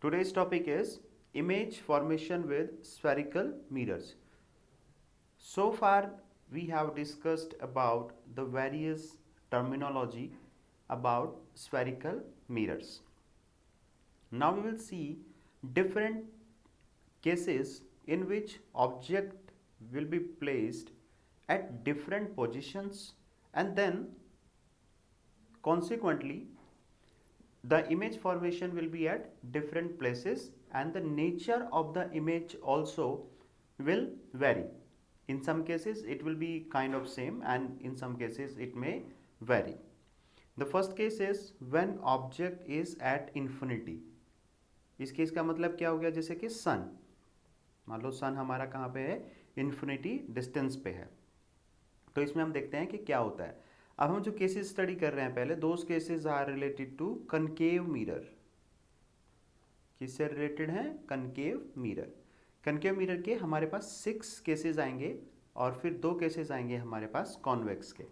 Today's topic is image formation with spherical mirrors. So far, we have discussed about the various terminology about spherical mirrors. Now we will see different cases in which object will be placed at different positions, and then consequently the image formation will be at different places, and the nature of the image also will vary. In some cases it will be kind of same, and in some cases it may vary. The first case is when object is at infinity. इस case का मतलब क्या हो गया, जैसे कि सन, मान लो सन हमारा कहाँ पे है, इन्फिनिटी डिस्टेंस पे है। तो इसमें हम देखते हैं कि क्या होता है। अब हम जो केसेस स्टडी कर रहे हैं पहले, those cases are related to concave mirror. किससे रिलेटेड है? Concave mirror. कनकेव मिरर के हमारे पास 6 केसेस आएंगे और फिर 2 केसेस आएंगे हमारे पास कॉन्वेक्स के।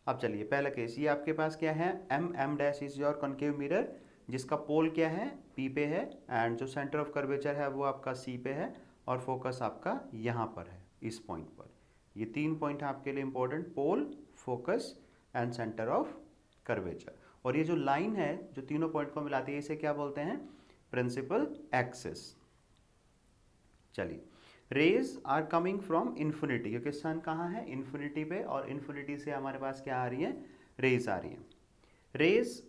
अब चलिए पहला केस, ये आपके पास क्या है, M dash is your concave mirror, जिसका पोल क्या है, पी पे है, एंड जो सेंटर ऑफ कर्वेचर है वो आपका सी पे है, और फोकस आपका यहाँ पर है, इस पॉइंट पर। ये 3 पॉइंट है आपके लिए important, pole, focus and centre of curvature. और ये जो लाइन है जो तीनों पॉइंट को मिलाती है, इसे क्या बोलते हैं, प्रिंसिपल एक्सिस। चलिए, rays are coming from infinity, क्योंकि सन कहाँ है, इन्फिनिटी पे, और इन्फिनिटी से हमारे पास क्या आ रही है, रेज आ रही है। Rays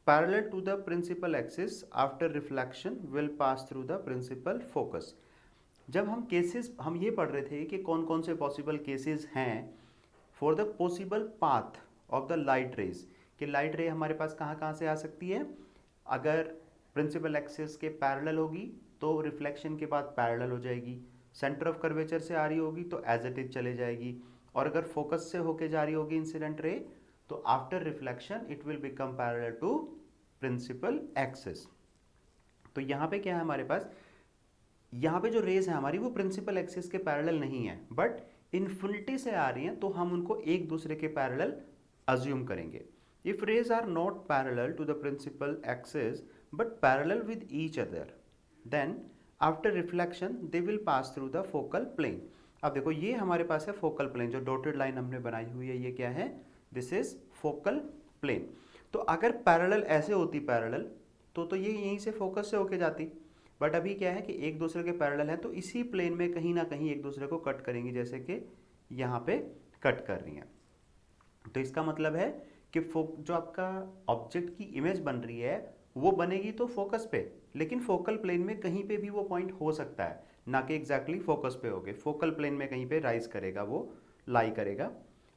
parallel to the principal axis after reflection will pass through the principal focus. जब हम केसेस हम ये पढ़ रहे थे कि कौन कौन से पॉसिबल केसेस हैं for the possible path of the light rays, कि लाइट रे हमारे पास कहाँ कहाँ से आ सकती है। अगर प्रिंसिपल एक्सिस के पैरेलल होगी तो रिफ्लेक्शन के बाद पैरेलल हो जाएगी, सेंटर ऑफ कर्वेचर से आ रही होगी तो एज इट इज चले जाएगी, और अगर फोकस से होके जा रही होगी इंसिडेंट रे तो after reflection it will become parallel to principal axis. तो यहाँ पे क्या है हमारे पास, यहाँ पे जो रेज है हमारी वो प्रिंसिपल एक्सिस के पैरेलल नहीं है, बट इन्फिनिटी से आ रही हैं तो हम उनको एक दूसरे के पैरेलल अज्यूम करेंगे। If rays are not parallel to the principal axis but parallel with each other, then after reflection they will pass through the focal plane. अब देखो ये हमारे पास है फोकल प्लेन, जो डॉटेड लाइन हमने बनाई हुई है ये क्या है, दिस इज फोकल प्लेन। तो अगर पैरेलल ऐसे होती पैरेलल तो ये यहीं से फोकस से होके जाती, बट अभी क्या है कि एक दूसरे के पैरेलल है तो इसी प्लेन में कहीं ना कहीं एक दूसरे को कट करेंगी, जैसे कि यहाँ पे कट कर रही हैं। तो इसका मतलब है कि जो आपका ऑब्जेक्ट की इमेज बन रही है वो बनेगी तो फोकस पे, लेकिन फोकल प्लेन में कहीं पे भी वो पॉइंट हो सकता है, ना कि एग्जैक्टली फोकस पे होगे, फोकल प्लेन में कहीं पे राइज करेगा, वो लाई करेगा।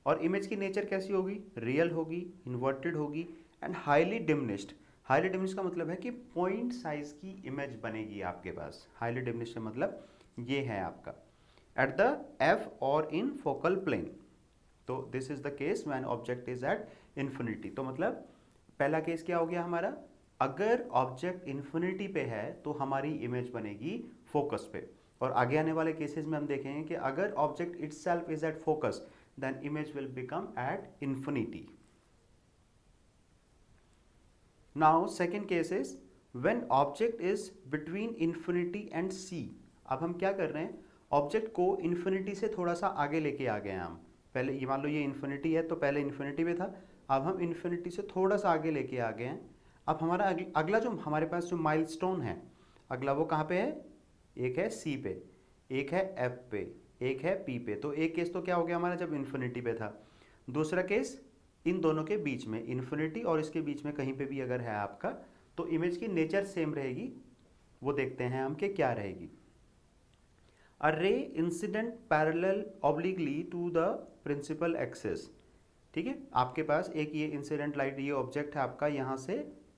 और इमेज की नेचर कैसी होगी, रियल होगी, इन्वर्टेड होगी and highly diminished. Highly diminished का मतलब है कि पॉइंट साइज की इमेज बनेगी आपके पास। हाईली डिमिनिश्ड का मतलब ये है आपका एट द एफ और इन फोकल प्लेन। तो this is the case when object is at infinity. तो मतलब पहला केस क्या हो गया हमारा, अगर ऑब्जेक्ट इन्फिनिटी पे है तो हमारी इमेज बनेगी फोकस पे, और आगे आने वाले केसेस में हम देखेंगे कि अगर object itself is at focus then image will become at infinity. Now second case is when object is between infinity and C. अब हम क्या कर रहे हैं, ऑब्जेक्ट को इन्फिनिटी से थोड़ा सा आगे लेके आ गए हैं हम। पहले ये मान लो ये इन्फिनिटी है तो पहले इन्फिनिटी में था, अब हम इन्फिनिटी से थोड़ा सा आगे लेके आ गए हैं। अब हमारा अगला जो हमारे पास जो माइलस्टोन है अगला, वो कहाँ पे है, एक है सी पे, एक है एफ पे, एक है पी पे। तो एक केस तो क्या हो गया हमारा जब इन्फिनिटी पे था, दूसरा केस इन दोनों के बीच में, इन्फिनिटी और इसके बीच में कहीं पे भी अगर है आपका, तो इमेज की नेचर सेम रहेगी। वो देखते हैं हम कि क्या रहेगी। A ray incident parallel obliquely to the principal axis. ठीक है, आपके पास एक ये इंसिडेंट लाइट, ये ऑब्जेक्ट है आपका, यहाँ से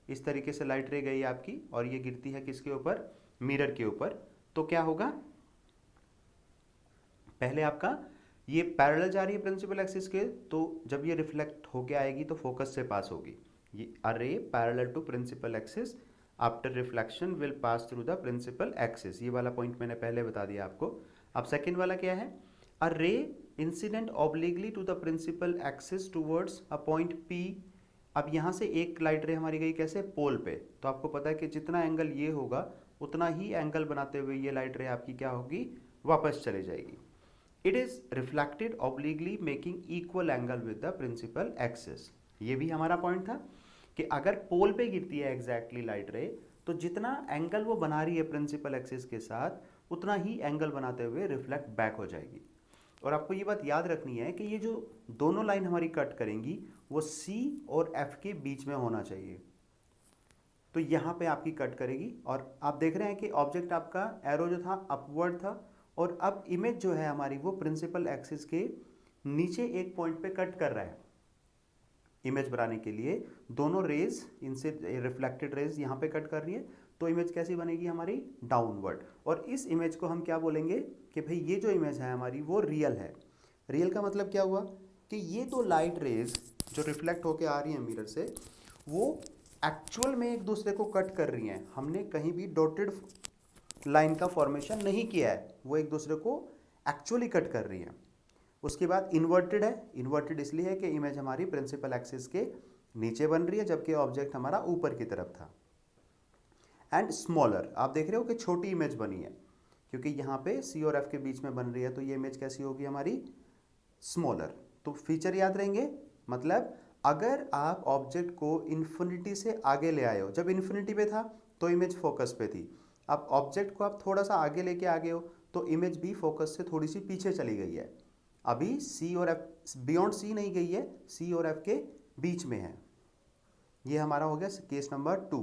इस तरीके से लाइट रे गई आपकी और ये गिरती है किसके ऊपर, मिरर के ऊपर। तो क्या होगा, पहले आपका ये पैरेलल जा रही है प्रिंसिपल एक्सिस के, तो जब ये रिफ्लेक्ट होके आएगी तो फोकस से पास होगी। ये a ray parallel to principal axis after reflection will pass through the principal axis. ये वाला पॉइंट मैंने पहले बता दिया आपको। अब सेकेंड वाला क्या है, a ray incident obliquely to the principal axis towards a point P अब यहाँ से एक लाइट रे हमारी गई कैसे, पोल पे, तो आपको पता है कि जितना एंगल ये होगा उतना ही एंगल बनाते हुए ये लाइट रे आपकी क्या होगी, वापस चले जाएगी। It is reflected obliquely making equal angle with the principal axis. ये भी हमारा पॉइंट था कि अगर पोल पे गिरती है एग्जैक्टली लाइट रे, तो जितना एंगल वो बना रही है प्रिंसिपल एक्सिस के साथ उतना ही एंगल बनाते हुए रिफ्लेक्ट बैक हो जाएगी। और आपको ये बात याद रखनी है कि ये जो दोनों लाइन हमारी कट करेंगी वो C और F के बीच में होना चाहिए। तो यहाँ पे आपकी कट करेगी और आप देख रहे हैं कि ऑब्जेक्ट आपका एरो जो था अपवर्ड था और अब इमेज जो है हमारी वो प्रिंसिपल एक्सिस के नीचे एक पॉइंट पे कट कर रहा है। इमेज बनाने के लिए दोनों रेज, इनसे रिफ्लेक्टेड रेज यहाँ पे कट कर रही है, तो इमेज कैसी बनेगी हमारी, डाउनवर्ड। और इस इमेज को हम क्या बोलेंगे कि भाई ये जो इमेज है हमारी वो रियल है। रियल का मतलब क्या हुआ कि ये दो लाइट रेज जो रिफ्लेक्ट होके आ रही हैं मिरर से, वो एक्चुअल में एक दूसरे को कट कर रही हैं। हमने कहीं भी डॉटेड लाइन का फॉर्मेशन नहीं किया है, वो एक दूसरे को एक्चुअली कट कर रही हैं। उसके बाद इन्वर्टेड है, इन्वर्टेड इसलिए है कि इमेज हमारी प्रिंसिपल एक्सिस के नीचे बन रही है जबकि ऑब्जेक्ट हमारा ऊपर की तरफ था। एंड स्मॉलर, आप देख रहे हो कि छोटी इमेज बनी है क्योंकि यहाँ पे C और F के बीच में बन रही है, तो ये इमेज कैसी होगी हमारी, स्मॉलर। तो फीचर याद रहेंगे, मतलब अगर आप ऑब्जेक्ट को इन्फिनिटी से आगे ले आए हो, जब इन्फिनिटी पे था तो इमेज फोकस पे थी, अब ऑब्जेक्ट को आप थोड़ा सा आगे लेके आ गए हो तो इमेज भी फोकस से थोड़ी सी पीछे चली गई है। अभी C और F, बियॉन्ड C नहीं गई है, C और F के बीच में है। ये हमारा हो गया केस नंबर 2।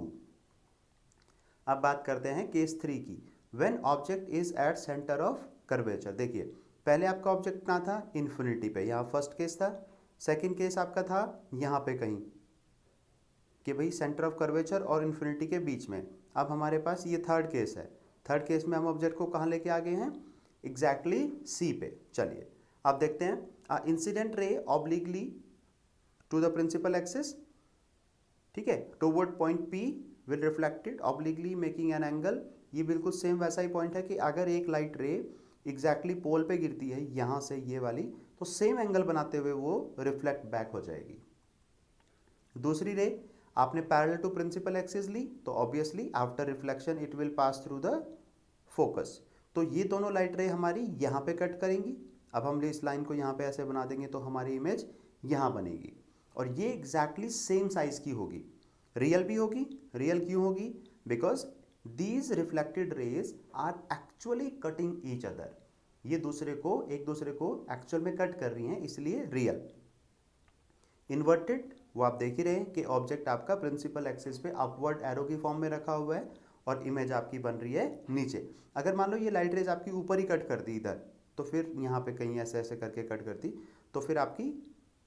अब बात करते हैं केस 3 की। When object is at centre of curvature. देखिए पहले आपका ऑब्जेक्ट कहाँ था, इन्फिनिटी पे, यहाँ फर्स्ट केस था। सेकंड केस आपका था यहाँ पे कहीं कि भाई सेंटर ऑफ कर्वेचर और इन्फिनिटी के बीच में। अब हमारे पास ये थर्ड केस है। थर्ड केस में हम ऑब्जेक्ट को कहाँ लेके आ गए हैं, एग्जैक्टली C पे। चलिए अब देखते हैं, incident ray obliquely to the principal axis, ठीक है, toward point P will reflected obliquely making an angle. ये बिल्कुल सेम वैसा ही पॉइंट है कि अगर एक लाइट रे एग्जैक्टली पोल पे गिरती है यहाँ से ये वाली, तो सेम एंगल बनाते हुए वो रिफ्लेक्ट बैक हो जाएगी। दूसरी रे आपने पैरेलल टू प्रिंसिपल एक्सिस ली, तो obviously after reflection it will pass through the focus. तो ये दोनों लाइट रे हमारी यहाँ पे कट करेंगी। अब हम इस लाइन को यहाँ पे ऐसे बना देंगे तो हमारी इमेज यहाँ बनेगी और ये एग्जैक्टली सेम साइज की होगी। रियल भी होगी, रियल क्यों होगी, because these reflected rays are actually cutting each other. ये एक दूसरे को एक्चुअल में कट कर रही हैं, इसलिए रियल। इन्वर्टेड, वो आप देख ही रहे हैं कि ऑब्जेक्ट आपका प्रिंसिपल एक्सिस पे अपवर्ड एरो की फॉर्म में रखा हुआ है और इमेज आपकी बन रही है नीचे। अगर मान लो ये लाइट रेज आपकी ऊपर ही कट कर दी इधर, तो फिर यहाँ पे कहीं ऐसे ऐसे करके कट करती, तो फिर आपकी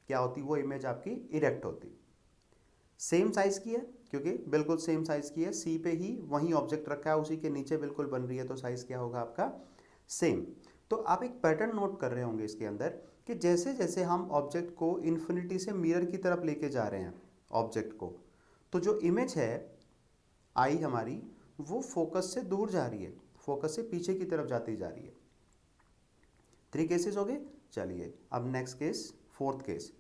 क्या होती, वो इमेज आपकी इरेक्ट होती। सेम साइज की है क्योंकि बिल्कुल सेम साइज की है, C पे ही वही ऑब्जेक्ट रखा है, उसी के नीचे बिल्कुल बन रही है, तो साइज क्या होगा आपका, सेम। तो आप एक पैटर्न नोट कर रहे होंगे इसके अंदर कि जैसे जैसे हम ऑब्जेक्ट को इन्फिनिटी से मिरर की तरफ लेके जा रहे हैं ऑब्जेक्ट को, तो जो इमेज है आई हमारी वो फोकस से दूर जा रही है, फोकस से पीछे की तरफ जाती जा रही है। 3 केसेस हो गए। चलिए अब next case, fourth case.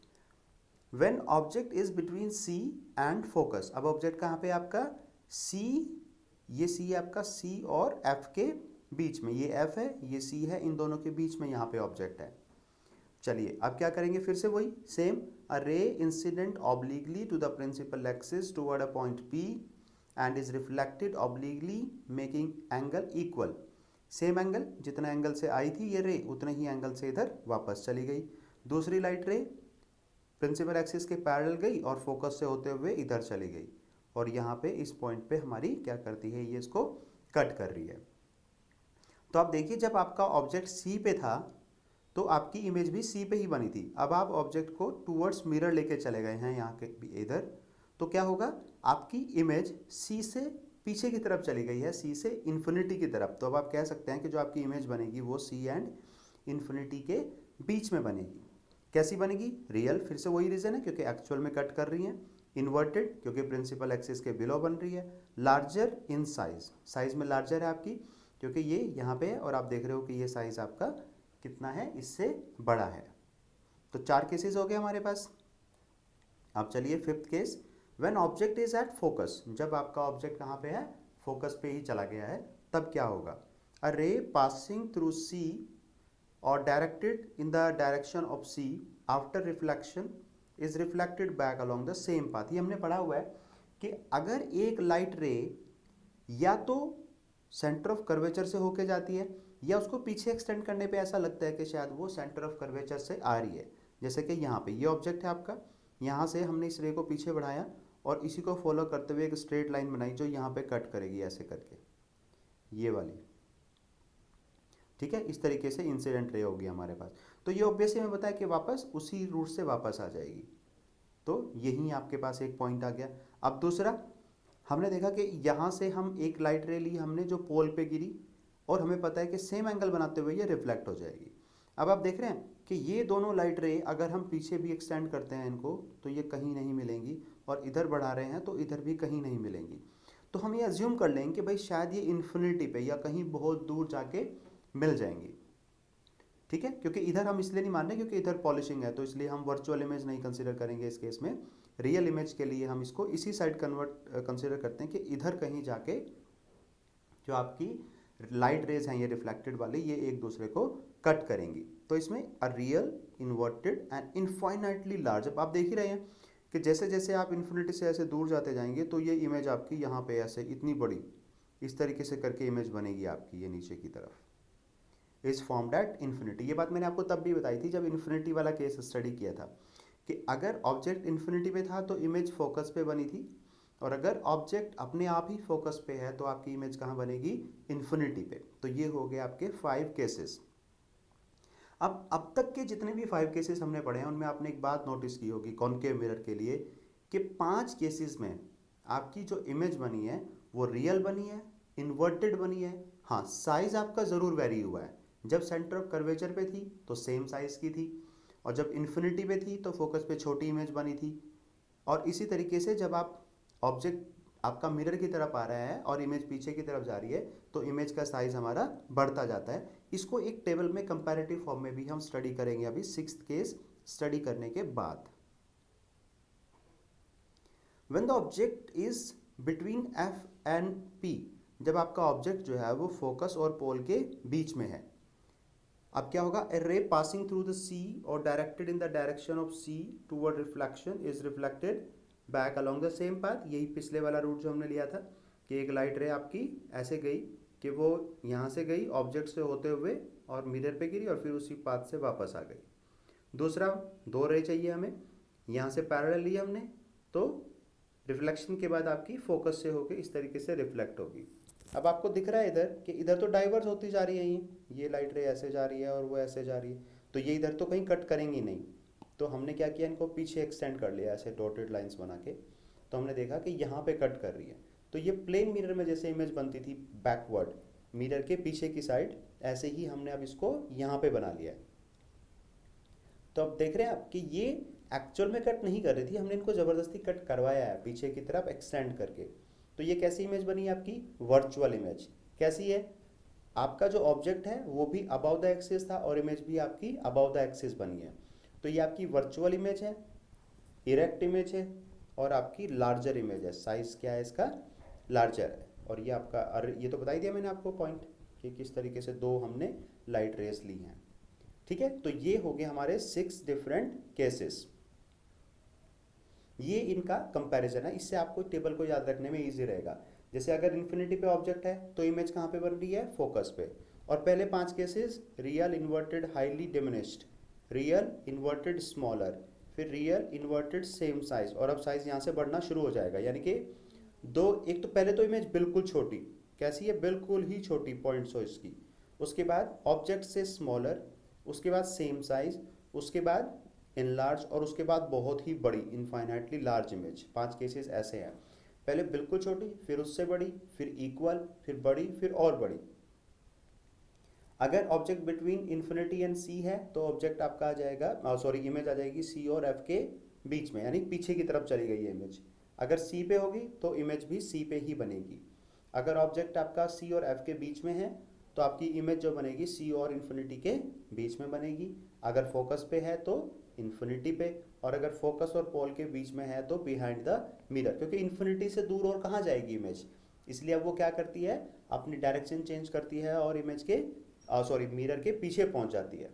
When object is between C and focus, अब ऑब्जेक्ट कहाँ पे आपका, C, ये C है आपका, C और F के बीच में, ये F है ये C है, इन दोनों के बीच में यहाँ पे ऑब्जेक्ट है। चलिए अब क्या करेंगे, फिर से वही same, a ray incident obliquely to the principal axis toward a point P and is reflected obliquely making angle equal. Same angle, जितना एंगल से आई थी ये रे उतने ही एंगल से इधर वापस चली गई। दूसरी लाइट रे प्रिंसिपल एक्सिस के पैरेलल गई और फोकस से होते हुए इधर चली गई और यहाँ पे इस पॉइंट पे हमारी क्या करती है, ये इसको कट कर रही है। तो आप देखिए जब आपका ऑब्जेक्ट C पे था तो आपकी इमेज भी C पे ही बनी थी। अब आप ऑब्जेक्ट को टूवर्ड्स मिरर लेके चले गए हैं यहाँ के इधर, तो क्या होगा, आपकी इमेज C से पीछे की तरफ चली गई है, C से इन्फिनिटी की तरफ। तो अब आप कह सकते हैं कि जो आपकी इमेज बनेगी वो C एंड इन्फिनिटी के बीच में बनेगी। कैसी बनेगी, रियल, फिर से वही रीजन है क्योंकि एक्चुअल में कट कर रही हैं। इन्वर्टेड क्योंकि प्रिंसिपल एक्सिस के बिलो बन रही है। लार्जर इन साइज, साइज में लार्जर है आपकी क्योंकि ये यहाँ पे है और आप देख रहे हो कि ये साइज आपका कितना है, इससे बड़ा है। तो 4 केसेस हो गए हमारे पास। अब चलिए fifth case, when object is at focus, जब आपका ऑब्जेक्ट कहाँ पे है, फोकस पे ही चला गया है, तब क्या होगा, अ रे पासिंग थ्रू सी और directed in the direction of C after reflection is reflected back along the same path. ये हमने पढ़ा हुआ है कि अगर एक लाइट रे या तो सेंटर ऑफ कर्वेचर से होके जाती है या उसको पीछे एक्सटेंड करने पे ऐसा लगता है कि शायद वो सेंटर ऑफ कर्वेचर से आ रही है, जैसे कि यहाँ पे ये ऑब्जेक्ट है आपका, यहाँ से हमने इस रे को पीछे बढ़ाया और इसी को फॉलो करते हुए एक स्ट्रेट लाइन बनाई जो यहाँ पे कट करेगी ऐसे करके, ये वाली, ठीक है। इस तरीके से इंसिडेंट रे होगी हमारे पास, तो ये ऑब्वियसली हमें बताया कि वापस उसी रूट से वापस आ जाएगी, तो यही आपके पास एक पॉइंट आ गया। अब दूसरा, हमने देखा कि यहाँ से हम एक लाइट रे ली हमने जो पोल पे गिरी और हमें पता है कि सेम एंगल बनाते हुए ये रिफ्लेक्ट हो जाएगी। अब आप देख रहे हैं कि ये दोनों लाइट रे अगर हम पीछे भी एक्सटेंड करते हैं इनको तो ये कहीं नहीं मिलेंगी, और इधर बढ़ा रहे हैं तो इधर भी कहीं नहीं मिलेंगी। तो हम ये अज्यूम कर लेंगे कि भाई शायद ये इन्फिनिटी पे या कहीं बहुत दूर जाके मिल जाएंगी, ठीक है। क्योंकि इधर हम इसलिए नहीं मान रहे क्योंकि इधर पॉलिशिंग है, तो इसलिए हम वर्चुअल इमेज नहीं कंसीडर करेंगे इस केस में। रियल इमेज के लिए हम इसको इसी साइड कन्वर्ट कंसीडर करते हैं कि इधर कहीं जाके जो आपकी लाइट रेज हैं ये रिफ्लेक्टेड वाली, ये एक दूसरे को कट करेंगी। तो इसमें a real inverted and infinitely large, अब आप देख ही रहे हैं कि जैसे जैसे आप इन्फिनिटी से ऐसे दूर जाते जाएंगे तो ये इमेज आपकी यहाँ पे ऐसे इतनी बड़ी इस तरीके से करके इमेज बनेगी आपकी, ये नीचे की तरफ इज फॉर्म्ड एट इन्फिनिटी। ये बात मैंने आपको तब भी बताई थी जब इन्फिनिटी वाला केस स्टडी किया था कि अगर ऑब्जेक्ट इन्फिनिटी पे था तो इमेज फोकस पे बनी थी, और अगर ऑब्जेक्ट अपने आप ही फोकस पे है तो आपकी इमेज कहाँ बनेगी, इन्फिनिटी पे। तो ये हो गए आपके 5 केसेस। अब तक के जितने भी 5 केसेस हमने पढ़े हैं उनमें आपने एक बात नोटिस की होगी कॉनकेव मिरर के लिए कि 5 केसेस में आपकी जो इमेज बनी है वो रियल बनी है, इन्वर्टेड बनी है। हाँ, साइज आपका ज़रूर वेरी हुआ है, जब सेंटर ऑफ कर्वेचर पे थी तो सेम साइज की थी, और जब इन्फिनिटी पे थी तो फोकस पे छोटी इमेज बनी थी। और इसी तरीके से जब आप ऑब्जेक्ट आपका मिरर की तरफ आ रहा है और इमेज पीछे की तरफ जा रही है तो इमेज का साइज हमारा बढ़ता जाता है। इसको एक टेबल में कंपैरेटिव फॉर्म में भी हम स्टडी करेंगे अभी 6th केस स्टडी करने के बाद। When the object is between F and P, जब आपका ऑब्जेक्ट जो है वो फोकस और पोल के बीच में है, अब क्या होगा, ए रे पासिंग थ्रू द सी और directed in the direction of C toward reflection is reflected back along the same path. यही पिछले वाला रूट जो हमने लिया था कि एक लाइट रे आपकी ऐसे गई कि वो यहाँ से गई ऑब्जेक्ट से होते हुए और मिरर पे गिरी और फिर उसी पाथ से वापस आ गई। दूसरा, 2 रे चाहिए हमें, यहाँ से पैरेलल ली हमने तो रिफ्लेक्शन के बाद आपकी फोकस से होकर इस तरीके से रिफ्लेक्ट होगी। अब आपको दिख रहा है इधर कि इधर तो डाइवर्स होती जा रही है, ये लाइट रे ऐसे जा रही है और वो ऐसे जा रही है, तो ये इधर तो कहीं कट करेंगी नहीं। तो हमने क्या किया, इनको पीछे एक्सटेंड कर लिया ऐसे डॉटेड लाइंस बना के। तो हमने देखा कि यहाँ पे कट कर रही है, तो ये प्लेन मिरर में जैसे इमेज बनती थी बैकवर्ड मिरर के पीछे की साइड, ऐसे ही हमने अब इसको यहाँ पे बना लिया है। तो अब देख रहे हैं आप कि ये एक्चुअल में कट नहीं कर रही थी, हमने इनको ज़बरदस्ती कट करवाया है पीछे की तरफ एक्सटेंड करके। तो ये कैसी इमेज बनी है आपकी, वर्चुअल इमेज। कैसी है, आपका जो ऑब्जेक्ट है वो भी अबाउ द एक्सिस था और इमेज भी आपकी अबाउ द एक्सिस बनी है। तो ये आपकी वर्चुअल इमेज है, इरेक्ट इमेज है और आपकी लार्जर इमेज है। साइज क्या है इसका, लार्जर है। और ये आपका, अरे ये तो बता ही दिया मैंने आपको पॉइंट कि किस तरीके से 2 हमने लाइट रेस ली हैं, ठीक है। तो ये हो गए हमारे 6 डिफरेंट केसेस। ये इनका कंपैरिजन है, इससे आपको टेबल को याद रखने में इजी रहेगा। जैसे अगर इन्फिनिटी पे ऑब्जेक्ट है तो इमेज कहाँ पे बन रही है, फोकस पे। और पहले 5 cases, real inverted highly diminished, real inverted smaller, फिर रियल इन्वर्टेड सेम साइज, और अब साइज यहाँ से बढ़ना शुरू हो जाएगा। यानी कि एक तो पहले तो इमेज बिल्कुल छोटी, कैसी है, बिल्कुल ही छोटी, पॉइंट्स हो इसकी। उसके बाद ऑब्जेक्ट से स्मॉलर, उसके बाद सेम साइज, उसके बाद इनलार्ज, और उसके बाद बहुत ही बड़ी इनफाइनाइटली लार्ज इमेज। 5 केसेस ऐसे हैं, पहले बिल्कुल छोटी, फिर उससे बड़ी, फिर इक्वल, फिर बड़ी, फिर और बड़ी। अगर ऑब्जेक्ट बिटवीन इन्फिनिटी एंड सी है तो ऑब्जेक्ट आपका आ जाएगा, सॉरी इमेज आ जाएगी सी और एफ के बीच में, यानी पीछे की तरफ चली गई है इमेज। अगर सी पे होगी तो इमेज भी सी पे ही बनेगी। अगर ऑब्जेक्ट आपका सी और एफ के बीच में है तो आपकी इमेज जो बनेगी सी और इन्फिनिटी के बीच में बनेगी। अगर फोकस पे है तो इन्फिनिटी पे, और अगर फोकस और पोल के बीच में है तो बिहाइंड द मिरर, क्योंकि इन्फिनिटी से दूर और कहाँ जाएगी इमेज, इसलिए अब वो क्या करती है, अपनी डायरेक्शन चेंज करती है और इमेज के मिरर के पीछे पहुंच जाती है।